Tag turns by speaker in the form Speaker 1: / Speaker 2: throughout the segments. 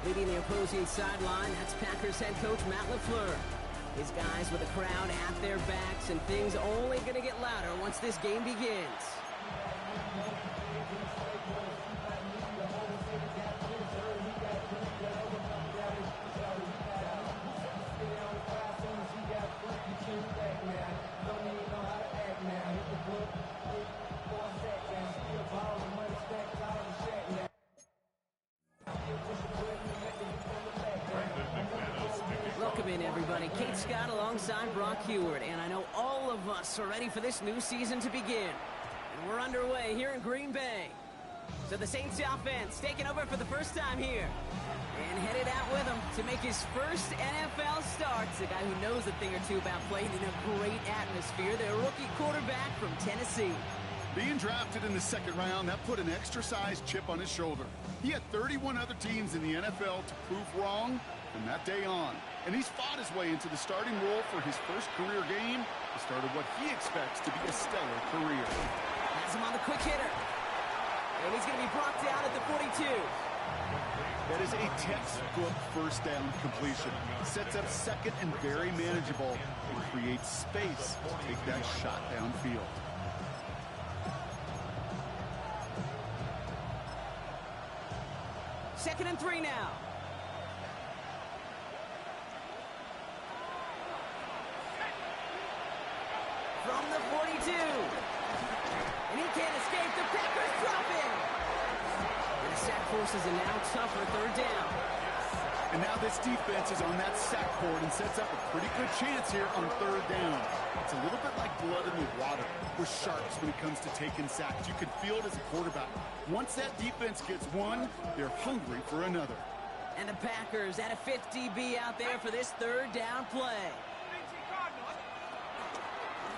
Speaker 1: Leading the opposing sideline, that's Packers head coach Matt LaFleur. His guys with the crowd at their backs, and things only going to get louder once this game begins. Welcome in, everybody. Kate Scott alongside Brock Heward, and I know all of us are ready for this new season to begin. And we're underway here in Green Bay. So the Saints offense taking over for the first time here. And headed out with him to make his first NFL start. It's a guy who knows a thing or two about playing in a great atmosphere. Their rookie quarterback from Tennessee.
Speaker 2: Being drafted in the second round, that put an extra-sized chip on his shoulder. He had 31 other teams in the NFL to prove wrong from that day on. And he's fought his way into the starting role for his first career game, the start of what he expects to be a stellar career.
Speaker 1: Has him on the quick hitter. And he's going to be brought down at the 42.
Speaker 2: That is a textbook first down completion. Sets up second and very manageable and creates space to take that shot downfield.
Speaker 1: Second and 3 now. From the 42. And he can't escape. The Packers drop it. And the sack forces a now tougher third down.
Speaker 2: And now this defense is on that sack board and sets up a pretty good chance here on third down. It's a little bit like blood in the water with sharks when it comes to taking sacks. You can feel it as a quarterback. Once that defense gets one, they're hungry for another.
Speaker 1: And the Packers at a 50-B out there for this third down play.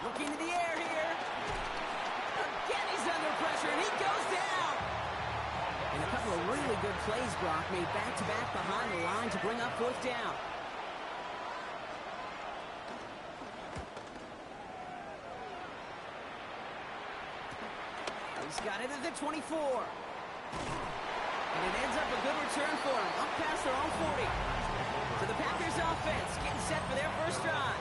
Speaker 1: Looking to the air here. Again, he's under pressure, and he goes down. And a couple of really good plays, Brock, made back-to-back behind the line to bring up fourth down. He's got it at the 24. And it ends up a good return for him, up past their own 40. So the Packers offense getting set for their first drive.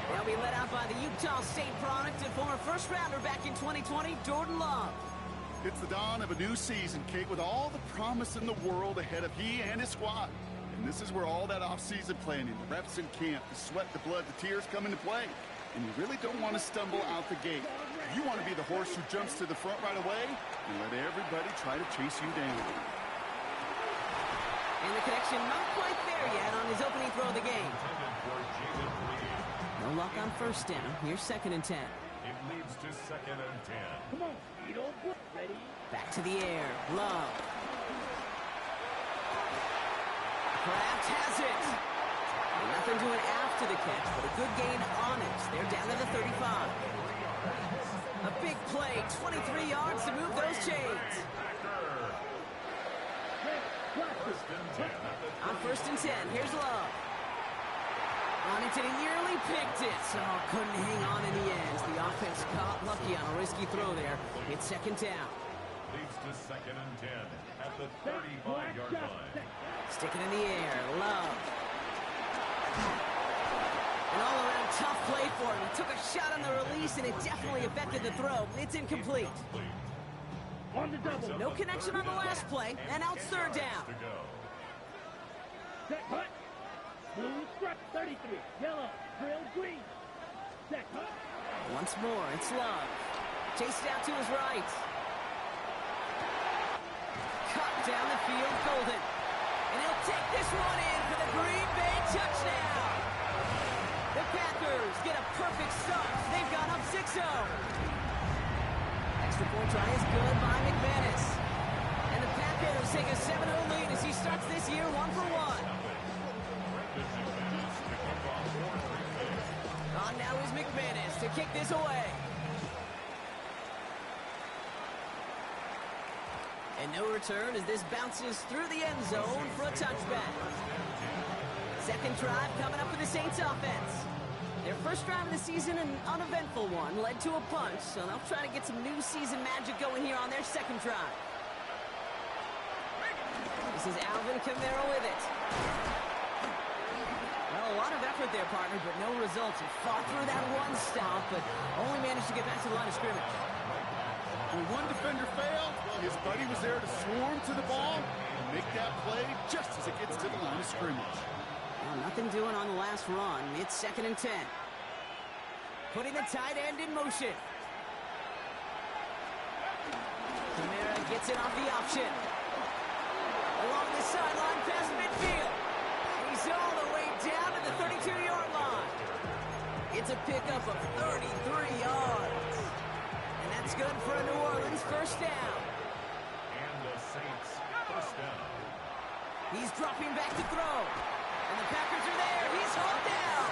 Speaker 1: They'll be led out by the Utah State product and former first-rounder back in 2020, Jordan Love.
Speaker 2: It's the dawn of a new season, Kate, with all the promise in the world ahead of he and his squad. And this is where all that off-season planning, the reps in camp, the sweat, the blood, the tears come into play. And you really don't want to stumble out the gate. You want to be the horse who jumps to the front right away and let everybody try to chase you down.
Speaker 1: And the connection not quite there yet on his opening throw of the game. No luck on first down. Here's second and 10.
Speaker 3: It leads to second and 10.
Speaker 4: Come on, you don't put ready.
Speaker 1: Back to the air. Love. Kraft has it. And nothing doing after the catch, but a good gain on it. They're down to the 35. A big play, 23 yards to move those chains. On first and 10, here's Love. On it, and he nearly picked it. So couldn't hang on in the end. The offense caught lucky on a risky throw there. It's second down.
Speaker 3: Leads to second and 10 at the 35-yard line.
Speaker 1: Sticking in the air, Love. An all-around tough play for him. He took a shot on the release, and it definitely affected the throw. It's incomplete.
Speaker 4: On the double.
Speaker 1: No connection on the last play, and out third down.
Speaker 4: Set hut. Blue stripe 33. Yellow. Trail green. Set hut.
Speaker 1: Once more, it's Love. Chased out to his right. Cut down the field, Golden. And he'll take this one in for the Green Bay touchdown. The Packers get a perfect start. They've gone up 6-0. Extra point try is good by McManus. And the Packers take a 7-0 lead as he starts this year 1-for-1. On now is McManus to kick this away. And no return as this bounces through the end zone for a touchback. Second drive coming up for the Saints offense. Their first drive of the season, an uneventful one, led to a punch, so they'll try to get some new season magic going here on their second drive. As This is Alvin Kamara with it. Well, a lot of effort there, partner, but no results. He fought through that one stop, but only managed to get back to the line of scrimmage.
Speaker 2: When one defender failed, his buddy was there to swarm to the ball and make that play just as it gets to the line of scrimmage.
Speaker 1: Well, nothing doing on the last run. It's 2nd and 10. Putting the tight end in motion. Kamara gets it off the option. Along the sideline past midfield. He's all the way down to the 32-yard line. It's a pickup of 33 yards. And that's good for a New Orleans first down.
Speaker 3: And the Saints first down.
Speaker 1: He's dropping back to throw. And the Packers are there. He's hauled down.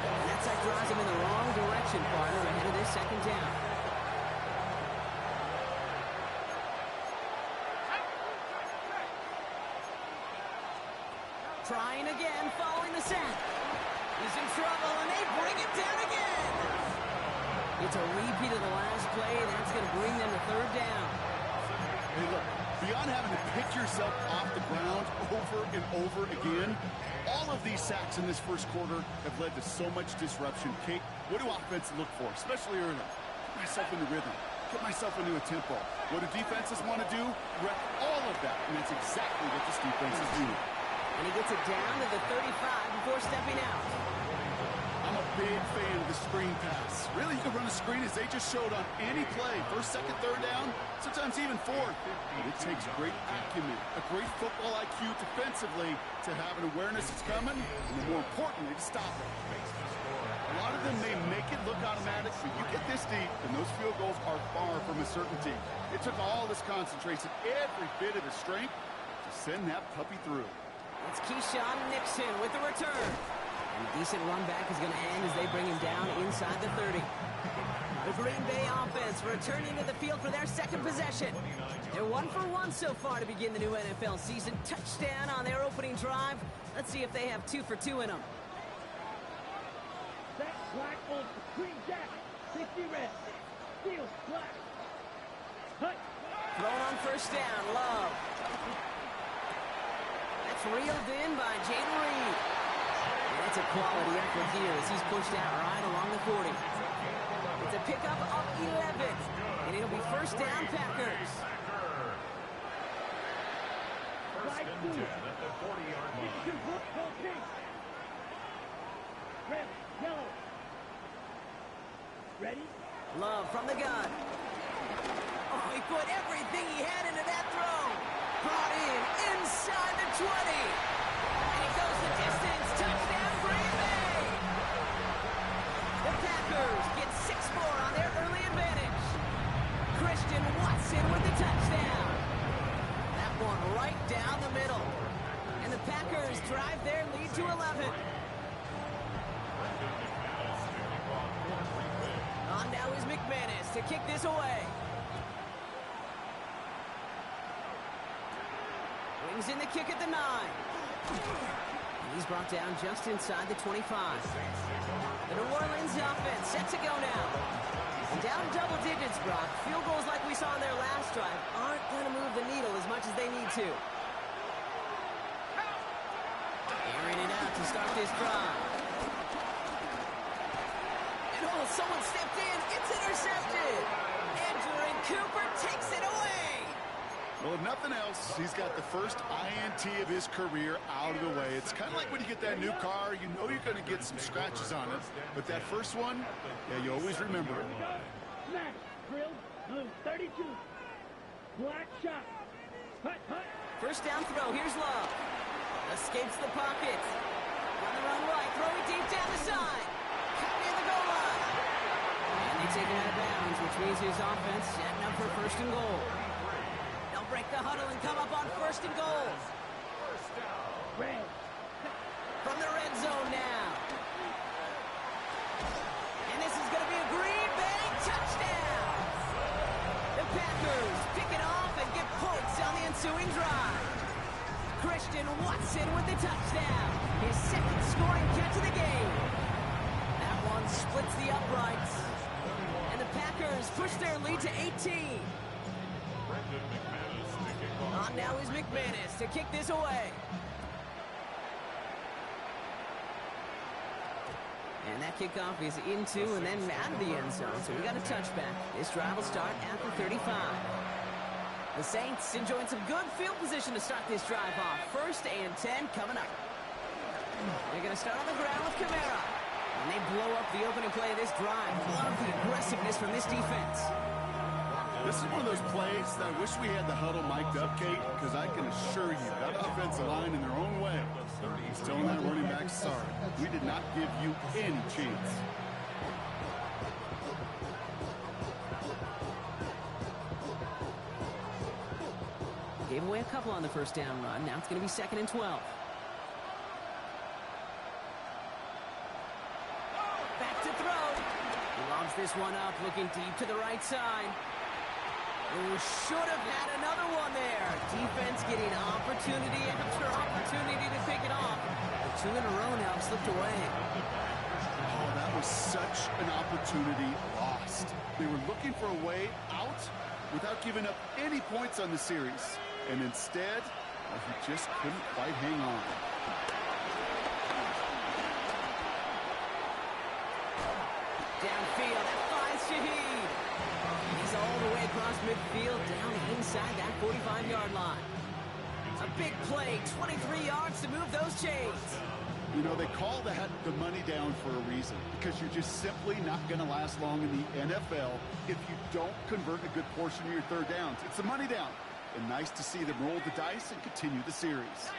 Speaker 1: And that sack drives him in the wrong direction, partner, ahead of this 2nd down. Trying again, following the sack. He's in trouble, and they bring him down again. It's a repeat of the last play, and that's going to bring them to 3rd down.
Speaker 2: Hey, look, beyond having to pick yourself off the ground over and over again, all of these sacks in this first quarter have led to so much disruption. Kate, what do offenses look for, especially early? Get myself into rhythm. Get myself into a tempo. What do defenses want to do? Wreck all of that, and that's exactly what this defense is doing.
Speaker 1: And he gets it down to the 35 before stepping out.
Speaker 2: I'm a big fan of the screen pass. Really, you can run a screen as they just showed on any play. 1st, 2nd, 3rd down, sometimes even 4th. But it takes great acumen, a great football IQ defensively to have an awareness it's coming, and more importantly, to stop it. A lot of them may make it look automatic, but you get this deep, and those field goals are far from a certainty. It took all this concentration, every bit of his strength, to send that puppy through.
Speaker 1: It's Keyshawn Nixon with the return. And a decent run back is going to end as they bring him down inside the 30. The Green Bay offense returning to the field for their 2nd possession. They're 1 for 1 so far to begin the new NFL season. Touchdown on their opening drive. Let's see if they have 2 for 2 in them.
Speaker 4: Set black on green jacket. 60 red. Steel black. Hut.
Speaker 1: Thrown on 1st down. Love. That's reeled in by Jaden Reed. And it's a quality effort here as he's pushed out right along the 40. It's a pickup of 11. And it'll be 1st down, Packers.
Speaker 3: First and 10 at the 40-yard line.
Speaker 4: Red, yellow. Ready?
Speaker 1: Love from the gun. Oh, he put everything he had into that throw. Brought in inside the 20. And he goes the distance. Touchdown, Green Bay. The Packers get 6 more on their early advantage. Christian Watson with the touchdown. That one right down the middle. And the Packers drive their lead to 11. On now is McManus to kick this away. Brings in the kick at the 9. And he's brought down just inside the 25. The New Orleans offense set to go now. And down double digits, Brock. Field goals like we saw in their last drive aren't going to move the needle as much as they need to. Airing it out to start this drive. And oh, someone stepped in. It's intercepted. Andrew Cooper takes it away.
Speaker 2: Well, if nothing else, he's got the first INT of his career out of the way. It's kind of like when you get that new car, you know you're going to get some scratches on it. But that first one, yeah, you always remember it.
Speaker 4: Smash. Grilled. Blue. 32. Black shot. Hut, hut.
Speaker 1: First down throw. Here's Love. Escapes the pocket. On the run right. Throw it deep down the side. Cut near the goal line. And they take him out of bounds, which means his offense setting up for 1st and goal. They'll break the huddle and come up on 1st and goal.
Speaker 4: Red.
Speaker 1: From the red zone now. And this is going to be a Green Bay touchdown. The Packers pick it off and get points on the ensuing drive. Christian Watson with the touchdown. His 2nd scoring catch of the game. That one splits the uprights. And the Packers push their lead to 18. On now is McManus to kick this away. And that kickoff is into and then out of the end zone. So we got a touchback. This drive will start at the 35. The Saints enjoying some good field position to start this drive off. 1st and 10 coming up. They're going to start on the ground with Kamara. And they blow up the opening play of this drive. Love the aggressiveness from this defense.
Speaker 2: This is one of those plays that I wish we had the huddle mic'd up, Kate, because I can assure you that offensive line in their own way is telling that running back, sorry, we did not give you any chance.
Speaker 1: Gave away a couple on the first down run. Now it's going to be 2nd and 12. Back to throw. He lobs this one up, looking deep to the right side. Who should have had another one there. Defense getting opportunity after opportunity to pick it off. The 2 in a row now slipped away.
Speaker 2: Oh, that was such an opportunity lost. They were looking for a way out without giving up any points on the series. And instead, he just couldn't quite hang on.
Speaker 1: Downfield, that finds Shaheed. He's all the way across midfield, down inside that 45-yard line. A big play, 23 yards to move those chains.
Speaker 2: You know, they call that the money down for a reason, because you're just simply not going to last long in the NFL if you don't convert a good portion of your third downs. It's the money down. And nice to see them roll the dice and continue the series.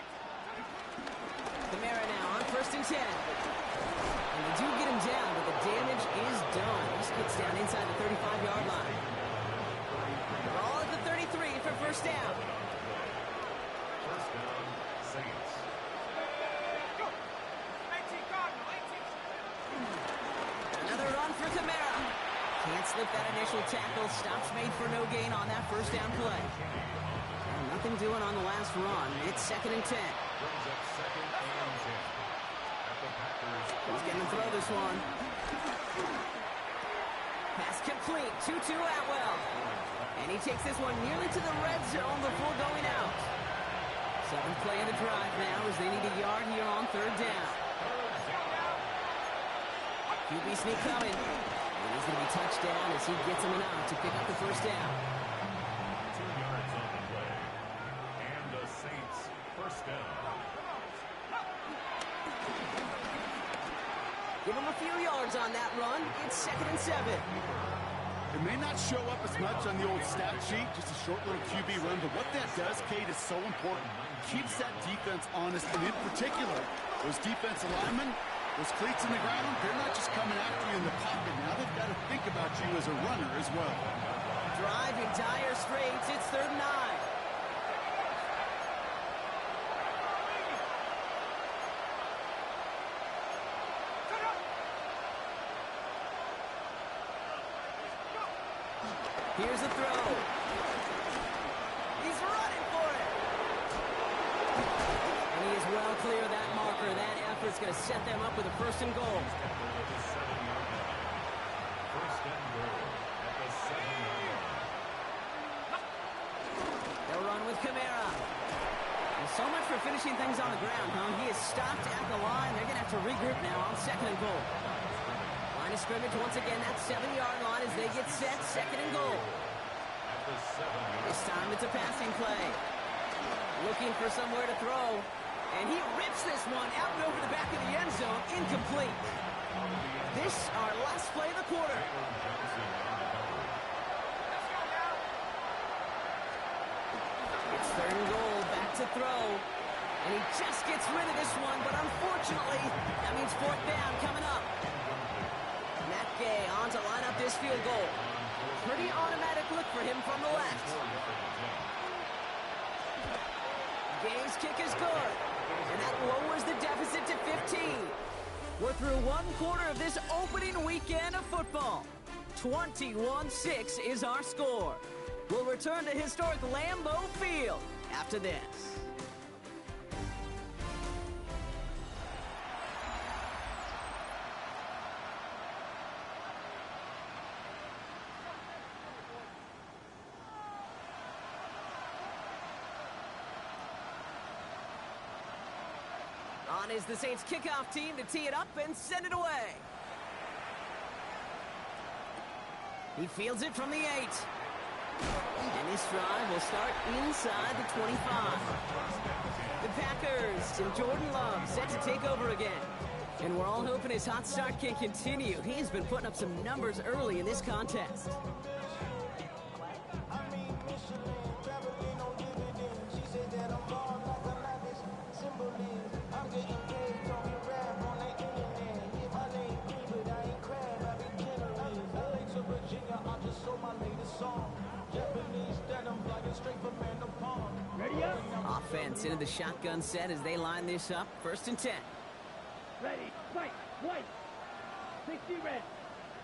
Speaker 1: Kamara now on 1st and 10. And they do get him down, but the damage is done. This gets down inside the 35-yard line. They're all at the 33 for 1st down.
Speaker 3: First down, Saints.
Speaker 1: Another run for Kamara. Can't slip that initial tackle. Stops made for no gain on that 1st down play. And nothing doing on the last run. It's 2nd and 10.
Speaker 3: Brings up 2nd and 10. At the Packers.
Speaker 1: He's going to throw this one. Pass complete. 2-2 Atwell. And he takes this one nearly to the red zone before going out. 7th play of the drive now as they need a yard here on 3rd down. QB sneak coming. And he's going to be touched down as he gets him an out to pick up the 1st down.
Speaker 3: 2 yards on the play. And the Saints 1st down.
Speaker 1: Give him a few yards on that run. It's 2nd and 7.
Speaker 2: It may not show up as much on the old stat sheet, just a short little QB run, but what that does, Kate, is so important. Keeps that defense honest, and in particular, those defensive linemen, those cleats in the ground, they're not just coming after you in the pocket. Now they've got to think about you as a runner as well.
Speaker 1: Drive in dire straits. It's 3rd and 9. Here's a throw. He's running for it. And he is well clear of that marker. That effort's going to set them up with a 1st and goal.
Speaker 3: At the 7-yard line. 1st and goal at the 7-yard line.
Speaker 1: They'll run with Kamara. And so much for finishing things on the ground, huh? He is stopped at the line. They're going to have to regroup now on 2nd and goal. Line of scrimmage once again, that 7-yard line as they get set, 2nd and goal.
Speaker 3: At the 7-yard
Speaker 1: This time it's a passing play. Looking for somewhere to throw. And he rips this one out and over the back of the end zone. Incomplete. This, our last play of the quarter. It's 3rd and goal, back to throw. And he just gets rid of this one, but unfortunately, that means 4th down coming up. Matt Gay on to line up this field goal. Pretty automatic look for him from the left. Gay's kick is good. And that lowers the deficit to 15. We're through 1 quarter of this opening weekend of football. 21-6 is our score. We'll return to historic Lambeau Field after this. On is the Saints kickoff team to tee it up and send it away. He fields it from the 8. And this drive will start inside the 25. The Packers and Jordan Love set to take over again. And we're all hoping his hot start can continue. He's been putting up some numbers early in this contest.
Speaker 4: Ready up.
Speaker 1: Offense into the shotgun set as they line this up. 1st and 10.
Speaker 4: Ready. Fight. White. 60 red.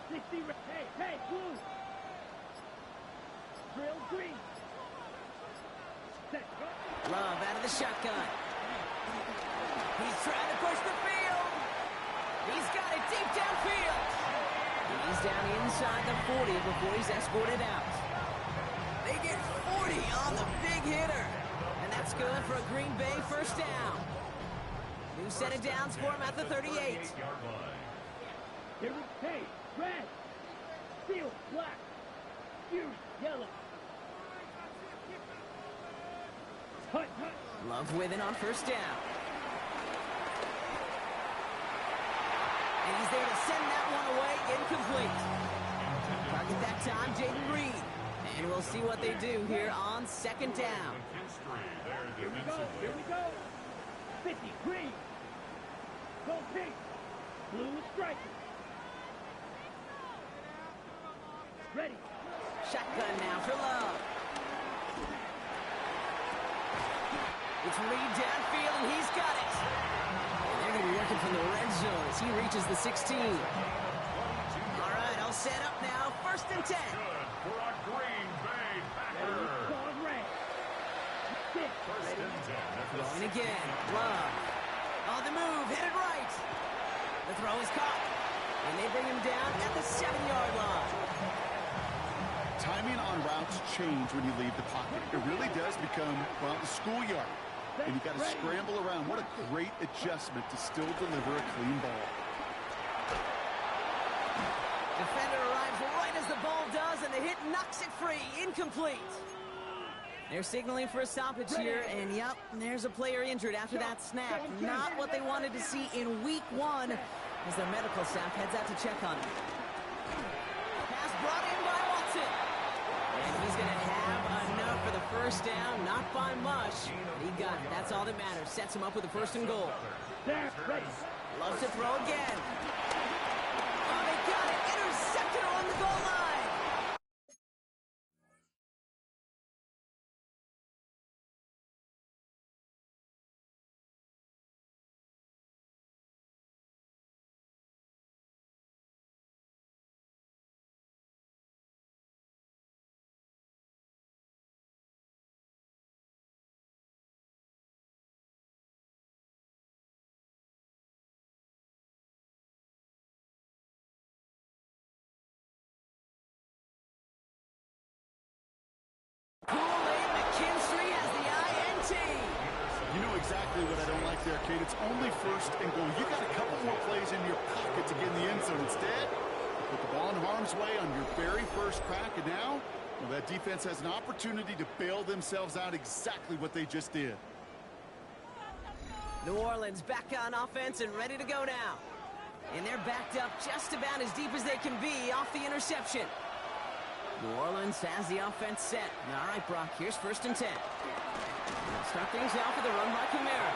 Speaker 4: 60 red. Hey, blue. Drill green. Set. Go.
Speaker 1: Love out of the shotgun. He's trying to push the field. He's got it deep downfield. He's down inside the 40 before he's escorted out. They get 40 on the big hitter. And that's good for a Green Bay 1st down. New set of downs for him at the 38.
Speaker 4: Here we hey, red. Field, black. Fury, yellow. Hut.
Speaker 1: Love with it on 1st down. And he's there to send that one away, incomplete. Target that time, Jaden Reed. And we'll see what they do here on 2nd down.
Speaker 4: Here we go. 50, green. Gold pink. Blue striker. Ready.
Speaker 1: Shotgun now for Love. It's Reed downfield, and he's got it. And they're going to be working from the red zone as he reaches the 16. All right, all set up now. 1st and 10.
Speaker 3: For a Green Bay Packer.
Speaker 4: Gone red. 6.
Speaker 3: First and 10 at the
Speaker 1: Throwing again. Love. On the move, headed right. The throw is caught. And they bring him down at the 7-yard line.
Speaker 2: Timing on routes change when you leave the pocket. It really does become, well, the schoolyard. And you got to scramble around. What a great adjustment to still deliver a clean ball.
Speaker 1: Defender arrives right as the ball does, and the hit knocks it free. Incomplete. They're signaling for a stoppage here, and yep, there's a player injured after that snap. Not what they wanted to see in week 1 as their medical staff heads out to check on him. Pass brought in by Watson. And he's going to have enough for the 1st down, not by much. But he got it. That's all that matters. Sets him up with the 1st and goal.
Speaker 4: There, ready.
Speaker 1: Loves to throw again. Oh, they got it. Intercepted on the goal line. Kool-Aid McKinstry has the INT.
Speaker 2: You know exactly what I don't like there, Kate. It's only 1st and goal. You got a couple more plays in your pocket to get in the end zone. Instead, you put the ball in harm's way on your very 1st crack, and now, well, that defense has an opportunity to bail themselves out exactly what they just did.
Speaker 1: New Orleans back on offense and ready to go now. And they're backed up just about as deep as they can be off the interception. New Orleans has the offense set. All right, Brock, here's 1st and 10. Let's start things off with a run by Kamara.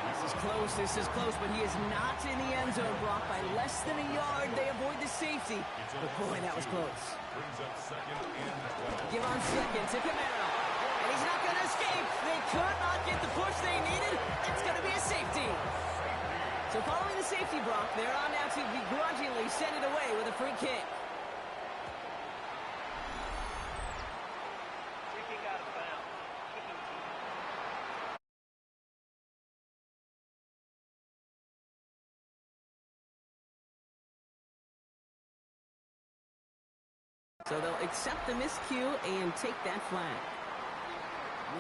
Speaker 1: This is close, but he is not in the end zone, Brock. By less than a yard, they avoid the safety. But boy, that was close.
Speaker 3: Brings up 2nd and 12.
Speaker 1: Give on 2nd to Kamara. And he's not going to escape. They could not get the push they needed. It's going to be a safety. So following the safety, Brock, they're on now to begrudgingly send it away with a free kick. So they'll accept the miscue and take that flag.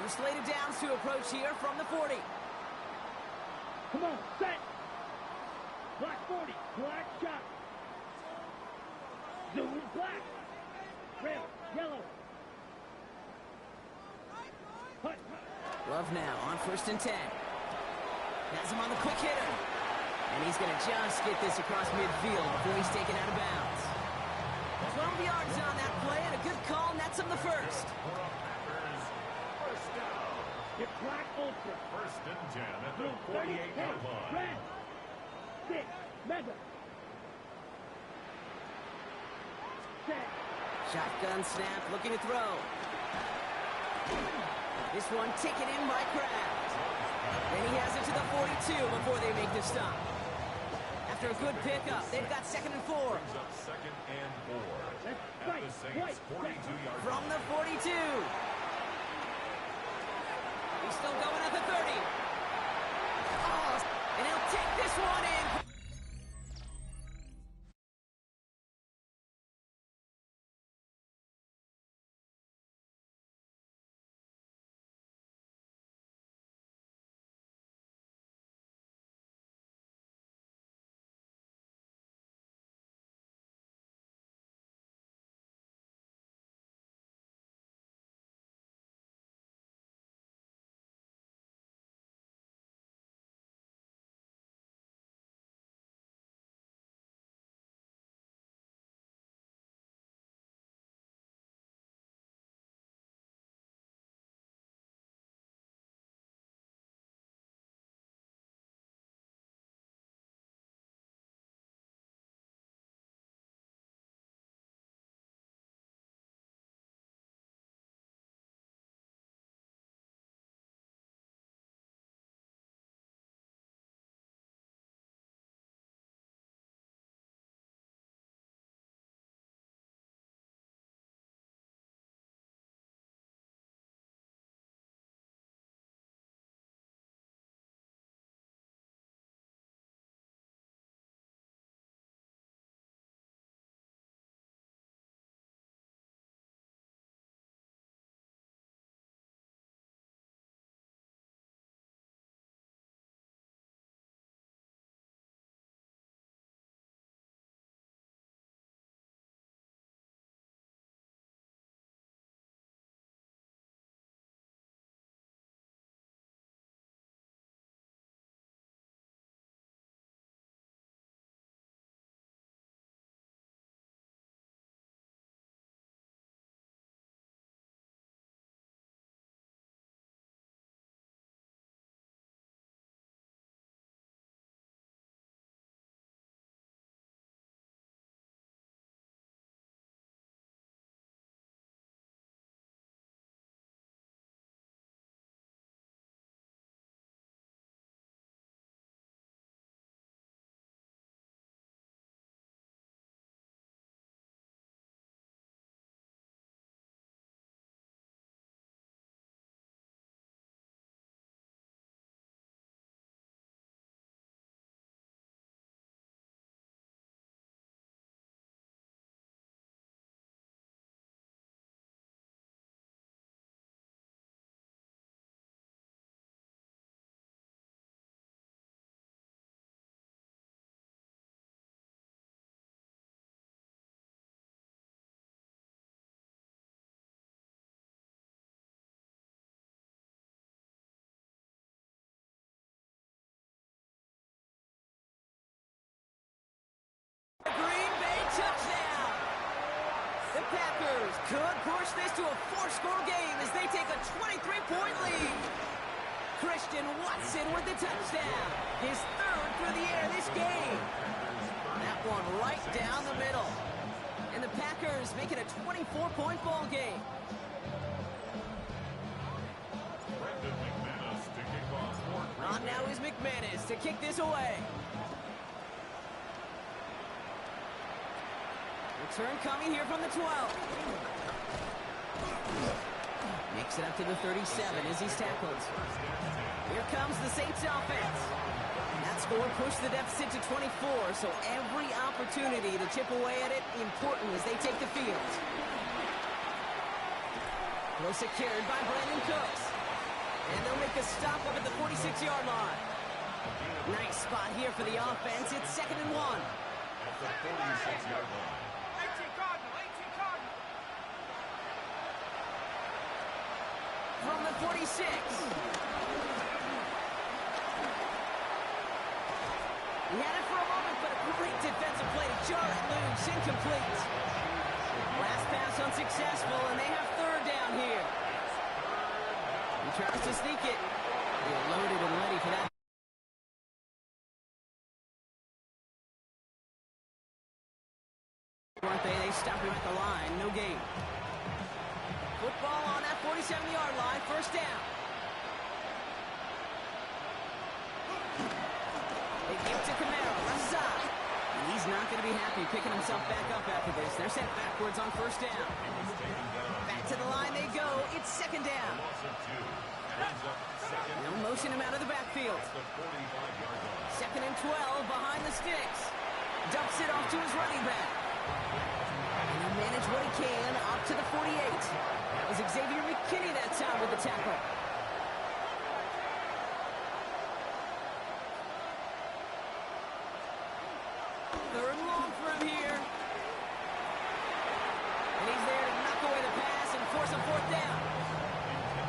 Speaker 1: New slated downs to approach here from the 40.
Speaker 4: Come on, set. Black 40. Black shot. Zoom black. Red. Yellow. Hut.
Speaker 1: Love now on 1st and 10. Has him on the quick hitter. And he's going to just get this across midfield before he's taken out of bounds. 12 yards on that play, and a good call nets him the first.
Speaker 3: For the Packers, first down.
Speaker 4: Get Black Ultra.
Speaker 3: First and 10 at the
Speaker 4: Blue
Speaker 3: 48-yard line.
Speaker 4: Red. 6. Mega. Set.
Speaker 1: Shotgun snap, looking to throw. This one taken in by Kraft. Then he has it to the 42 before they make the stop. After a good pickup, they've got 2nd and 4.
Speaker 3: Brings up 2nd and 4 at the Saints' 42-yard
Speaker 1: From the 42. He's still going at the 30. Oh, and he'll take this one in. Green Bay touchdown! The Packers could push this to a 4-score game as they take a 23-point lead. Christian Watson with the touchdown. His 3rd through the air this game. That one right down the middle. And the Packers make it a 24-point ball game.
Speaker 3: Brendan McManus to kick off for Green
Speaker 1: On now is McManus to kick this away. Return coming here from the 12. Makes it up to the 37 as he's tackled. Here comes the Saints offense. That score pushed the deficit to 24, so every opportunity to chip away at it important as they take the field. Close carried by Brandon Cooks. And they'll make a stop up at the 46-yard line. Nice spot here for the offense. It's 2nd and 1.
Speaker 3: At the 46-yard line.
Speaker 5: 18 Cardinal, 18 Cardinal.
Speaker 1: From the 46. He had it for a moment, but a great defensive play to jar it loose. Incomplete. Last pass unsuccessful, and they have 3rd down here. He tries to sneak it. They're loaded and ready for that. They stop him at the line. No gain. Football on that 47-yard line. 1st down. They give to Camaro. Left side. And he's not going to be happy picking himself back up after this. They're sent backwards on 1st down. Back to the line they go. It's 2nd down. They'll motion him out of the backfield. 2nd and 12 behind the sticks. Dumps it off to his running back. And he'll manage what he can up to the 48. That was Xavier McKinney that time with the tackle. Third and long for him here. And he's there to knock away the pass and force a 4th down.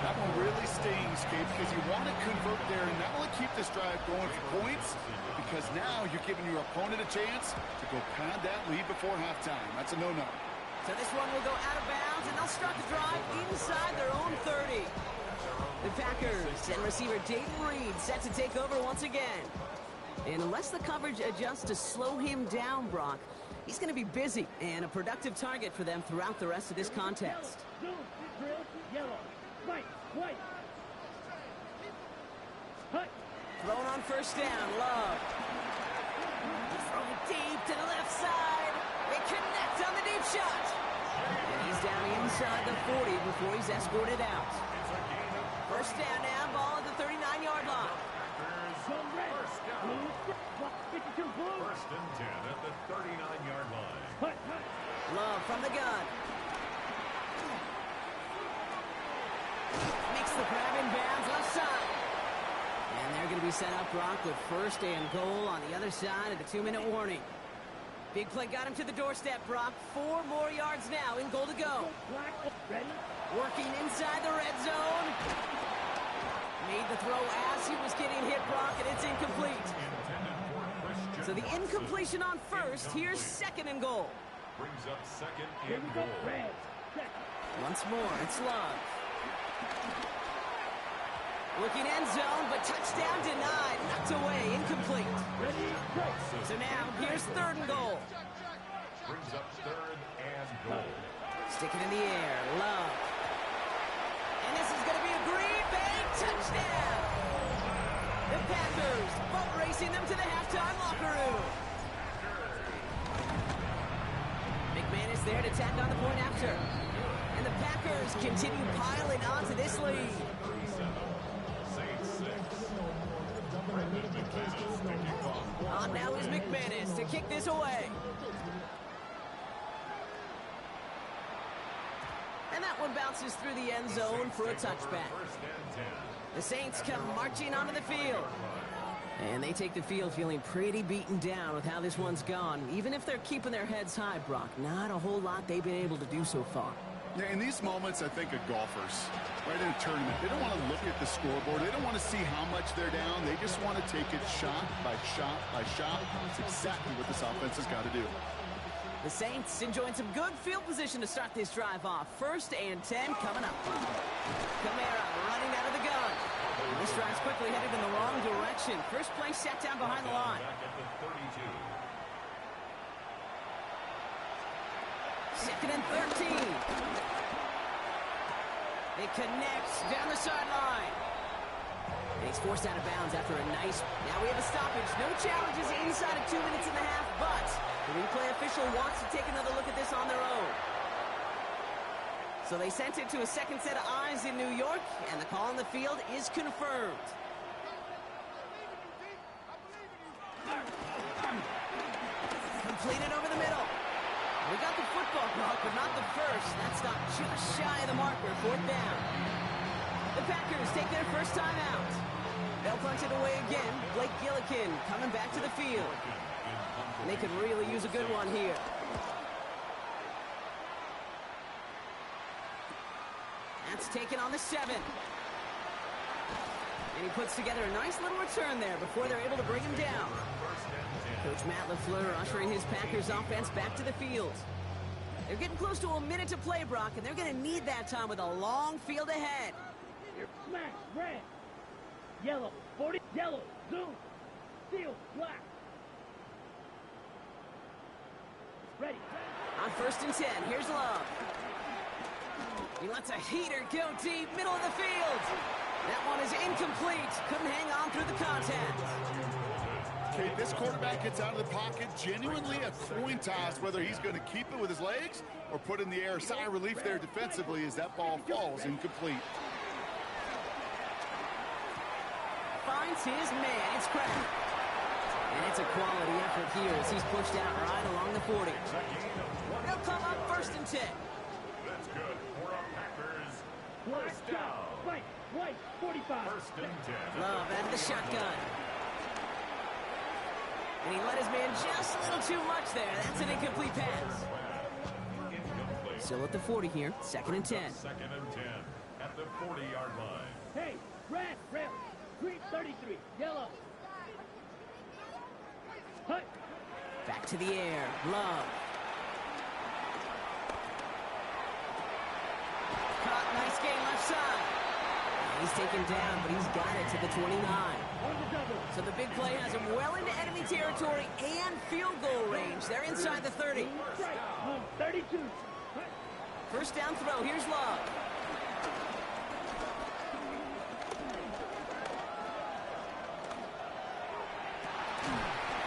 Speaker 2: That one really stings, Kate, because you want to convert there and not only keep this drive going for points, because now you're giving your opponent a chance to go pad that lead before halftime. That's a no-no.
Speaker 1: So this one will go out of bounds, and they'll start the drive inside their own 30. The Packers and receiver Dayton Reed set to take over once again. And unless the coverage adjusts to slow him down, Brock, he's going to be busy and a productive target for them throughout the rest of this contest.
Speaker 4: Yellow, drill, yellow, white, white. Hut.
Speaker 1: Thrown on 1st down, Love. Throw it deep to the left side. They connect on the deep shot. And he's down inside the 40 before he's escorted out. 1st down now, ball at the 39-yard line.
Speaker 4: Zone red. Blue, 52 blue.
Speaker 3: 1st and 10 at the 39-yard line.
Speaker 4: Hut, hut.
Speaker 1: Love from the gun. Makes the grab in bounds, left side. And they're going to be set up, Brock, with 1st and goal on the other side of the 2-minute warning. Big play got him to the doorstep, Brock. 4 more yards now in goal to go.
Speaker 4: Black, ready.
Speaker 1: Working inside the red zone. Made the throw as he was getting hit, Brock, and it's incomplete. So the incompletion on 1st. Here's 2nd and goal.
Speaker 3: Brings up 2nd
Speaker 4: Here
Speaker 3: and
Speaker 4: we go,
Speaker 3: goal.
Speaker 4: red. Second.
Speaker 1: Once more, it's Love. Looking end zone, but touchdown denied. Knocked away, incomplete.
Speaker 4: Ready, go.
Speaker 1: So now, here's 3rd and goal.
Speaker 3: Brings up 3rd and goal.
Speaker 1: Stick it in the air, Love. And this is going to be a Green Bay touchdown. The Packers boat racing them to the halftime locker room. McManus there to tack on the point after. And the Packers continue piling on to this lead.
Speaker 3: Saints 6. Brendan McManus to kick off.
Speaker 1: On now is McManus to kick this away. And that one bounces through the end zone for a touchback.
Speaker 3: 1st and 10.
Speaker 1: The Saints come marching onto the field. And they take the field feeling pretty beaten down with how this one's gone. Even if they're keeping their heads high, Brock, not a whole lot they've been able to do so far.
Speaker 2: Yeah, in these moments, I think of golfers, right in a tournament. They don't want to look at the scoreboard. They don't want to see how much they're down. They just want to take it shot by shot by shot. It's exactly what this offense has got to do.
Speaker 1: The Saints enjoying some good field position to start this drive off. 1st and 10 coming up. Camara running out of the gun. This drive's quickly headed in the wrong direction. First play set down behind the line.
Speaker 3: Back at the 32.
Speaker 1: 2nd and 13. It connects down the sideline. And he's forced out of bounds after a nice... Now we have a stoppage. No challenges inside of 2 minutes and a half, but the replay official wants to take another look at this on their own. So they sent it to a second set of eyes in New York, and the call on the field is confirmed. Completed over the middle. We got the football clock, but not the first. That stopped just shy of the marker. 4th down. The Packers take their first time out. They'll punch it away again. Blake Gillikin coming back to the field. And they could really use a good one here. That's taken on the 7. And he puts together a nice little return there before they're able to bring him down. Coach Matt LaFleur ushering his Packers offense back to the field. They're getting close to a minute to play, Brock, and they're going to need that time with a long field ahead.
Speaker 4: Here, smash, red, yellow, 40, yellow, zoom, steel, black. Ready.
Speaker 1: On 1st and 10, here's Love. He lets a heater go deep, middle of the field. That one is incomplete. Couldn't hang on through the contact.
Speaker 2: Okay, this quarterback gets out of the pocket, genuinely a coin toss whether he's going to keep it with his legs or put in the air. Sigh of relief there defensively as that ball falls incomplete.
Speaker 1: Finds his man. It's Kraft. And it's a quality effort here as he's pushed out right along the 40. They'll come up 1st and 10.
Speaker 3: That's good for a Packers.
Speaker 4: Black
Speaker 3: First
Speaker 4: shot,
Speaker 3: down.
Speaker 4: right, white, 45.
Speaker 3: 1st and 10.
Speaker 1: Love out of the shotgun. And he let his man just a little too much there. That's an incomplete pass.
Speaker 3: Incomplete.
Speaker 1: Still at the 40 here. 2nd and 10.
Speaker 3: 2nd and 10 at the 40-yard line.
Speaker 4: Hey, red, green, 33, yellow. Hut.
Speaker 1: Back to the air. Love. Caught. Nice game left side. He's taken down, but he's got it to the 29.
Speaker 4: On the double.
Speaker 1: So the big play has him well into enemy territory and field goal range. They're inside the 30.
Speaker 4: Strike, on 32. Hut.
Speaker 1: 1st down throw. Here's Love.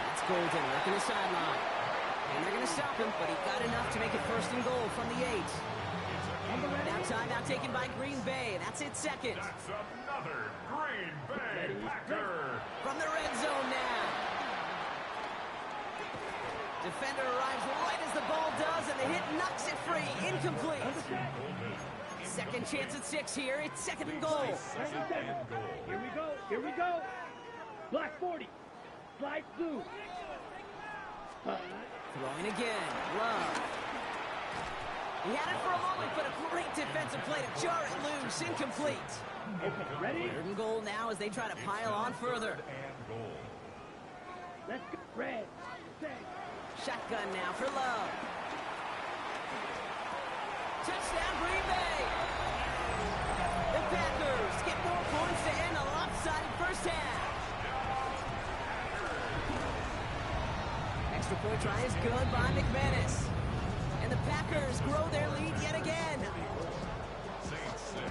Speaker 1: That's Golden working the sideline. And they're going to stop him, but he got enough to make it 1st and goal from the 8. Now timeout taken by Green Bay. That's it 2nd.
Speaker 3: That's another Green Bay Packer.
Speaker 1: From the red zone now. Defender arrives right as the ball does, and the hit knocks it free. Incomplete. 2nd chance at 6 here. It's 2nd and goal.
Speaker 4: Here we go. Black 40. Slide through.
Speaker 1: Throwing again. Love. He had it for a moment, but a great defensive play to jar it loose. Incomplete.
Speaker 4: Okay, ready?
Speaker 1: 3rd and goal now as they try to pile on further.
Speaker 3: And goal.
Speaker 4: Let's go. Red, set.
Speaker 1: Shotgun now for Love. Touchdown, Green Bay. The Packers get more points to end a lopsided 1st half. Extra point try is good by McManus. And the Packers grow their lead yet again.
Speaker 3: Saints 6.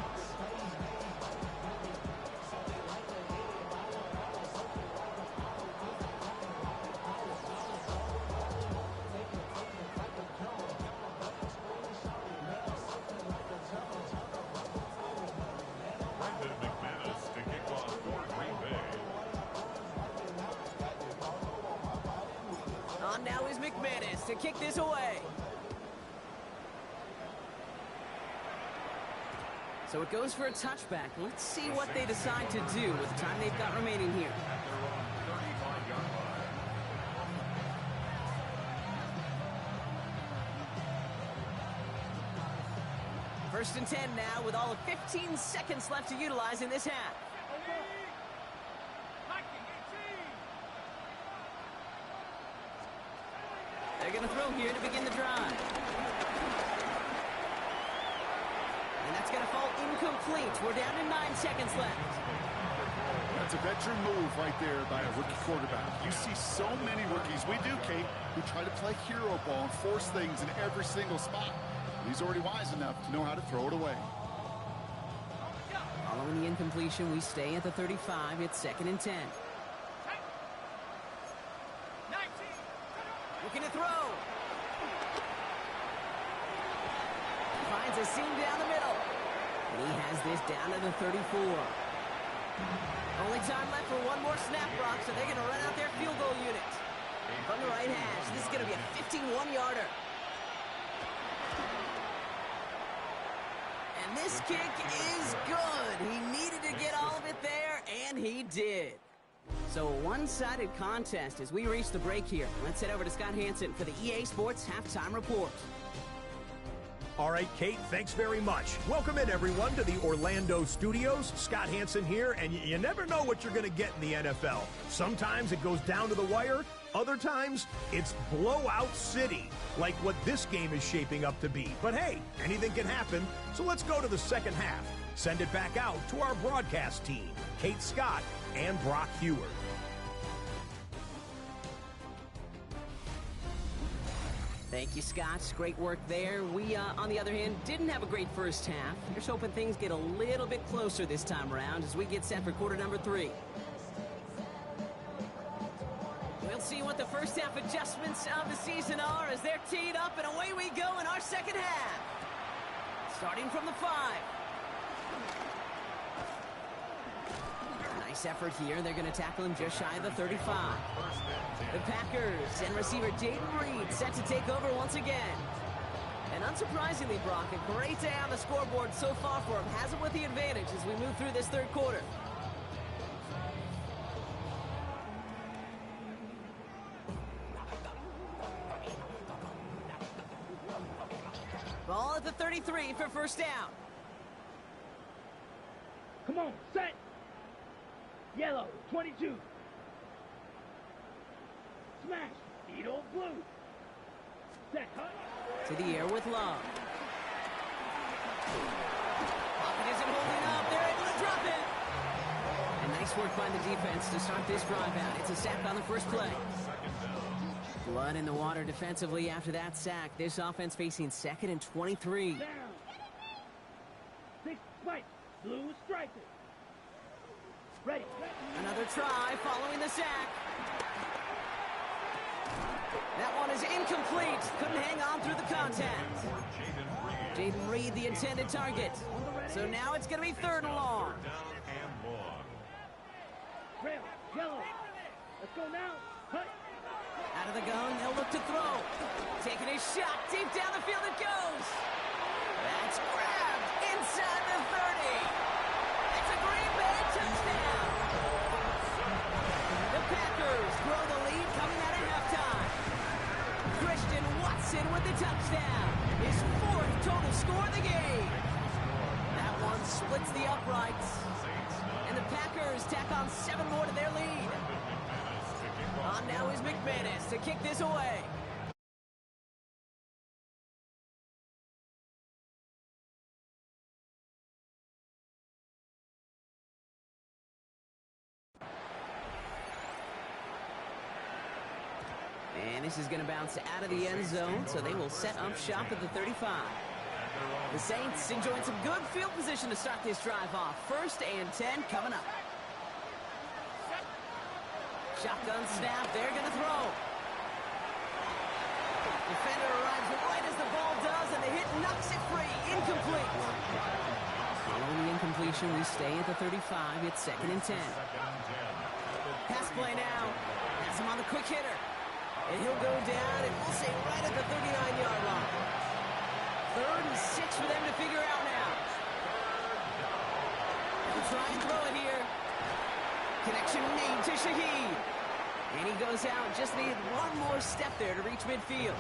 Speaker 3: Brendan McManus to kick off for Green Bay.
Speaker 1: On now is McManus to kick this away. So it goes for a touchback. Let's see what they decide to do with the time they've got remaining here.
Speaker 3: At their own 35-yard line.
Speaker 1: 1st and 10 now with all of 15 seconds left to utilize in this half. They're going to throw here to begin the drive. And that's going to fall incomplete. We're down to 9 seconds left.
Speaker 2: That's a veteran move right there by a rookie quarterback. You see so many rookies, we do, Kate, who try to play hero ball and force things in every single spot. He's already wise enough to know how to throw it away.
Speaker 1: Following the incompletion, we stay at the 35. It's 2nd and 10. Looking to throw. Finds a seam down the middle. And he has this down to the 34. Only time left for one more snap, Brock, so they're going to run out their field goal unit. From the right hash, this is going to be a 51-yarder. And this kick is good. He needed to get all of it there, and he did. So a one-sided contest as we reach the break here. Let's head over to Scott Hansen for the EA Sports Halftime Report.
Speaker 6: All right, Kate, thanks very much. Welcome in, everyone, to the Orlando studios. Scott Hansen here, and you never know what you're going to get in the NFL. Sometimes it goes down to the wire. Other times, it's blowout city, like what this game is shaping up to be. But hey, anything can happen, so let's go to the second half. Send it back out to our broadcast team, Kate Scott and Brock Huard.
Speaker 1: Thank you, Scott. Great work there. We, on the other hand, didn't have a great first half. Here's hoping things get a little bit closer this time around as we get set for quarter number 3. We'll see what the first half adjustments of the season are as they're teed up, and away we go in our second half. Starting from the 5. Nice effort here. They're going to tackle him just shy of the 35. The Packers and receiver Jayden Reed set to take over once again. And unsurprisingly, Brock, a great day on the scoreboard so far for him. Has it with the advantage as we move through this third quarter. Ball at the 33 for first down.
Speaker 4: Come on, set. Yellow, 22. Smash, needle blue. Set, hut.
Speaker 1: To the air with Love. Pocket isn't holding up. They're able to drop it. And nice work by the defense to start this drive out. It's a sack on the first play. Blood in the water defensively after that sack. This offense facing 2nd and 23.
Speaker 4: Down. 6 spike, blue striker. Ready.
Speaker 1: Another try following the sack. That one is incomplete. Couldn't hang on through the contact. Jayden Reed, the intended target. So now it's going to be 3rd and long.
Speaker 4: Trail, yellow. Let's go now. Hut.
Speaker 1: Out of the gun, they'll look to throw. Taking his shot, deep down the field it goes. That's grabbed inside the 30. It's a Green Bay touchdown. The Packers grow the lead coming out of halftime. Christian Watson with the touchdown. His 4th total score of the game. That one splits the uprights. And the Packers tack on 7 more to their lead. On now is McManus to kick this away. And this is going to bounce out of the end zone, so they will set up shop at the 35. The Saints enjoying some good field position to start this drive off. 1st and 10 coming up. Shotgun snap, they're going to throw. Defender arrives right as the ball does, and the hit knocks it free. Incomplete. Following the incompletion, we stay at the 35. It's 2nd and 10. Pass play now. Has him on the quick hitter. And he'll go down, and we'll say right at the 39-yard line. 3rd and 6 for them to figure out now. They'll try and throw it here. Connection made to Shaheed. And he goes out. Just needed one more step there to reach midfield.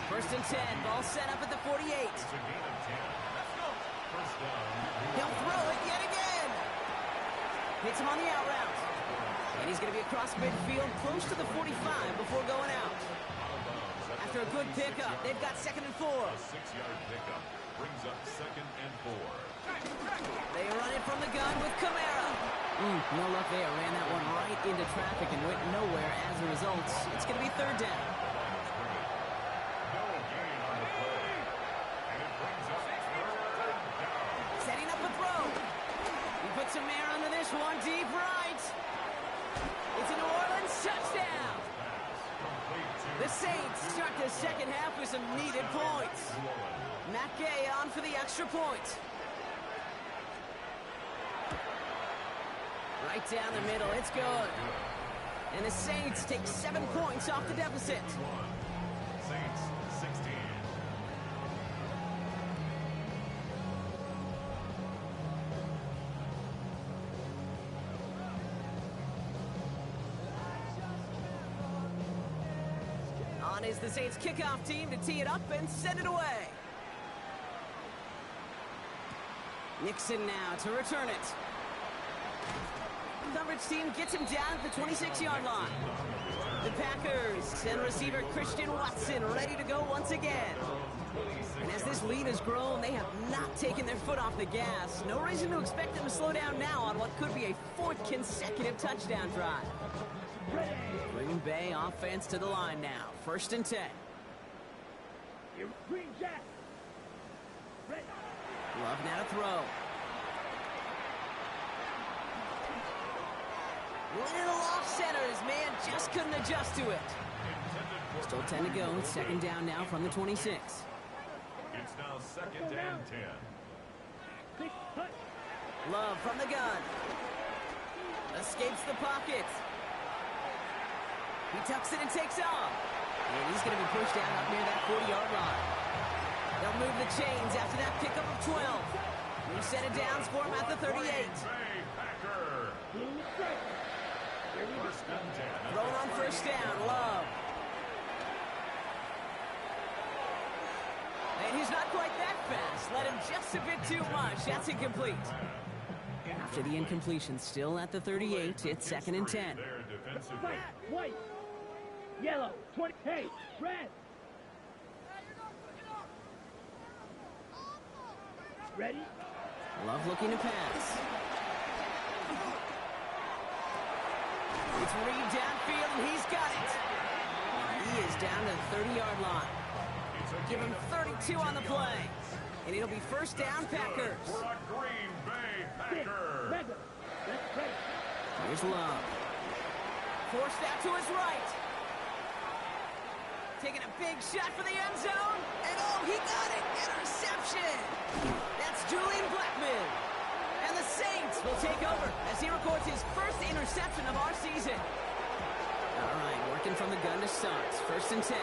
Speaker 1: 1st and 10. Ball set up at the 48. He'll throw it yet again. Hits him on the out route. And he's going to be across midfield close to the 45 before going out. After a good pickup, they've got 2nd and 4.
Speaker 3: A 6-yard pickup brings up 2nd and 4.
Speaker 1: They run it from the gun with Kamara. No luck there. Ran that one right into traffic and went nowhere as a result. It's going to be 3rd down.
Speaker 3: No gain on the play. And it brings up 3rd down.
Speaker 1: Setting up a throw. He puts Kamara into this one deep right. It's a New Orleans touchdown. The Saints start the second half with some needed points. Matt Gay on for the extra point. Right down the middle, it's good. And the Saints take 7 points off the deficit.
Speaker 3: Saints 16.
Speaker 1: On is the Saints kickoff team to tee it up and send it away. Nixon now to return it. Coverage team gets him down at the 26-yard line. The Packers send receiver Christian Watson ready to go once again. And as this lead has grown, they have not taken their foot off the gas. No reason to expect them to slow down now on what could be a fourth consecutive touchdown drive. Green Bay offense to the line now. 1st and 10.
Speaker 4: Green Jack. Ready.
Speaker 1: Love now to throw. Little off center. His man just couldn't adjust to it. Still 10 to go. It's 2nd down now from the 26.
Speaker 3: It's now 2nd and 10.
Speaker 4: Big hut.
Speaker 1: Love from the gun. Escapes the pocket. He tucks it and takes off. And he's going to be pushed down up near that 40-yard line. They'll move the chains after that pickup of 12. New set of downs for him at the 38.
Speaker 3: Packer.
Speaker 4: Blue strike. Here we go.
Speaker 3: 1st and 10.
Speaker 1: Thrown on 1st down. Love. And he's not quite that fast. Let him just a bit too much. That's incomplete. After the incompletion, still at the 38, it's 2nd and 10.
Speaker 3: There defensively.
Speaker 4: Black, white, yellow, 20, hey, red. Ready?
Speaker 1: Love looking to pass. It's Reed downfield, and he's got it. He is down to the 30-yard line. Give him 32 on the play. And it'll be 1st down, Packers.
Speaker 3: For a Green Bay
Speaker 4: Six,
Speaker 3: Packer.
Speaker 4: regular. Let's ready.
Speaker 1: Here's Love. Forced out to his right. Taking a big shot for the end zone. And oh, he got it. Interception. That's Julian Blackmon. And the Saints will take over as he records his 1st interception of our season. All right, working from the gun to start. 1st and 10.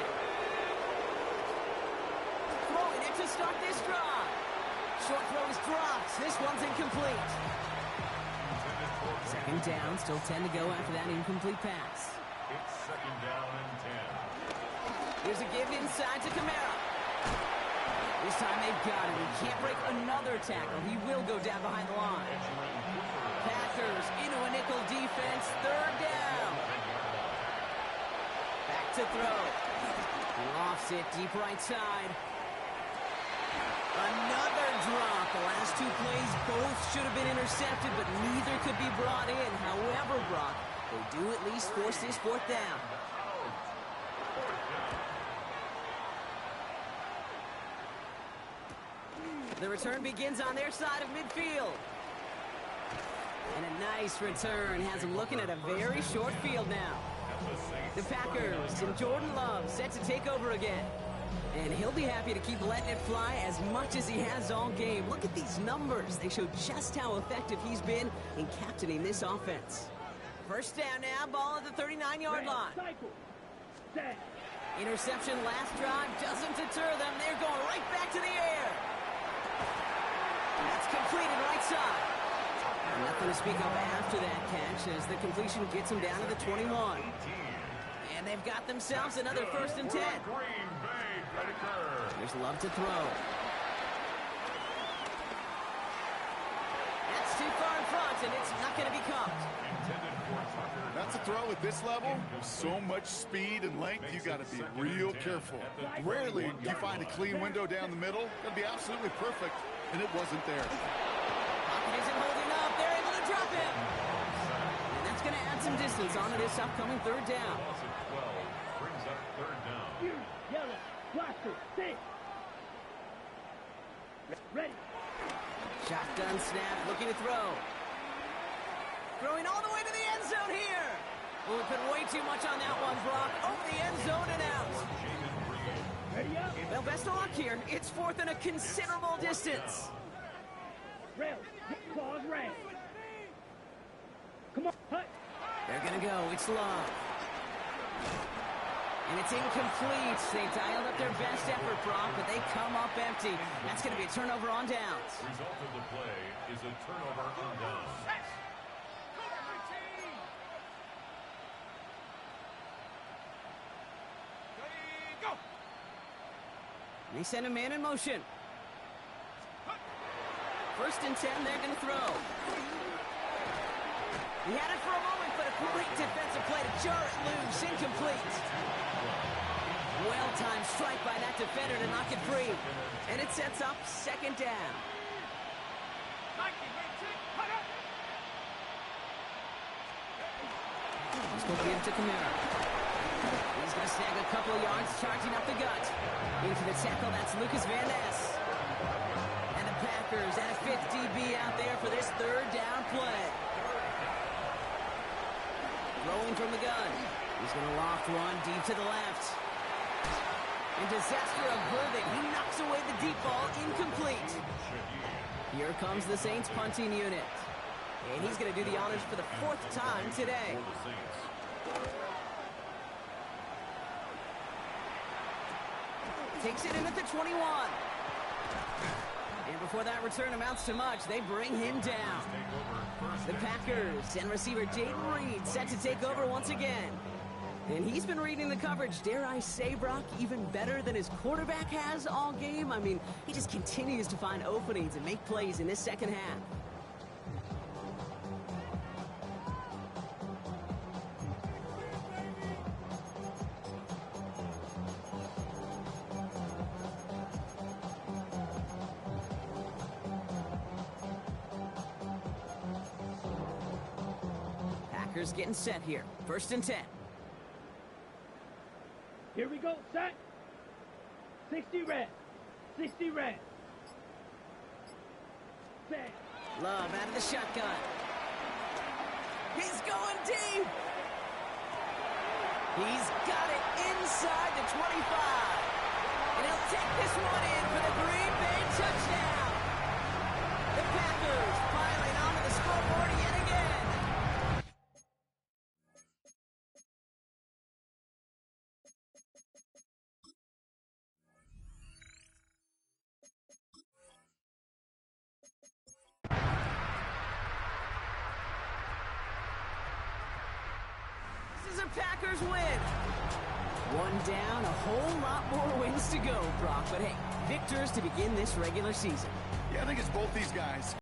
Speaker 1: Throwing it to start this drive. Short throw is dropped. This one's incomplete. 2nd down, still 10 to go after that incomplete pass.
Speaker 3: It's 2nd down and 10.
Speaker 1: Here's a give inside to Kamara. This time they've got him. He can't break another tackle. He will go down behind the line. Packers into a nickel defense. 3rd down. Back to throw. Lofts it deep right side. Another drop. The last 2 plays both should have been intercepted, but neither could be brought in. However, Brock, they do at least force this 4th down. The return begins on their side of midfield. And a nice return has them looking at a very short field now. The Packers and Jordan Love set to take over again. And he'll be happy to keep letting it fly as much as he has all game. Look at these numbers. They show just how effective he's been in captaining this offense. 1st down now, ball at the 39-yard line.
Speaker 4: Cycle. Set.
Speaker 1: Interception last drive doesn't deter them. They're going right back to the air. That's completed right side. And nothing to speak of after that catch as the completion gets him down to the 21. And they've got themselves another 1st and 10.
Speaker 3: Green Bay Packer.
Speaker 1: There's Love to throw. That's too far in front, and it's not going to be caught.
Speaker 3: Intended for Tucker.
Speaker 2: That's a throw at this level. So much speed and length, you got to be real careful. Rarely do you find a clean window down the middle. That'd be absolutely perfect, and it wasn't there.
Speaker 1: Pocket isn't holding up. They're able to drop him. And that's going to add some distance onto this upcoming 3rd down.
Speaker 3: Loss of 12 brings up 3rd down.
Speaker 4: Green, yellow, blaster, six. Ready.
Speaker 1: Shotgun snap, looking to throw. Throwing all the way to the end zone here. Oh, we put way too much on that one, Brock. Over the end zone and out.
Speaker 4: Ready up.
Speaker 1: Well, best of luck here. It's 4th and a considerable distance.
Speaker 4: Rail. Claws red. Come on. Hut.
Speaker 1: They're going to go. It's Love. And it's incomplete. They dialed up their best effort, Brock, but they come up empty. That's going to be a turnover on downs.
Speaker 3: Result of the play is a turnover on downs.
Speaker 1: They send a man in motion. First and 10, they're going to throw. He had it for a moment, but a great defensive play to jar it loose. Incomplete. Well-timed strike by that defender to knock it free. And it sets up second down. He's going to give it to Kamara. He's going to snag a couple of yards, charging up the gut. Into the tackle, that's Lucas Van Ness. And the Packers at a 50-B out there for this third down play. Rolling from the gun. He's going to loft one deep to the left. And disaster averted. He knocks away the deep ball, incomplete. Here comes the Saints punting unit. And he's going to do the honors for the fourth time today. Takes it in at the 21. And before that return amounts to much, they bring him down. The Packers and receiver Jayden Reed set to take over once again. And he's been reading the coverage, dare I say, Brock, even better than his quarterback has all game. I mean, he just continues to find openings and make plays in this second half. Packers getting set here. First and 10.
Speaker 4: Here we go, set. 60 red. 60 red. Set.
Speaker 1: Love out of the shotgun. He's going deep. He's got it inside the 25. And he'll take this one in for the Green Bay touchdown. The Packers piling onto the scoreboard yet again. This is a Packers win. One down, a whole lot more wins to go, Brock. But hey, victors to begin this regular season.
Speaker 2: Yeah, I think it's both these guys.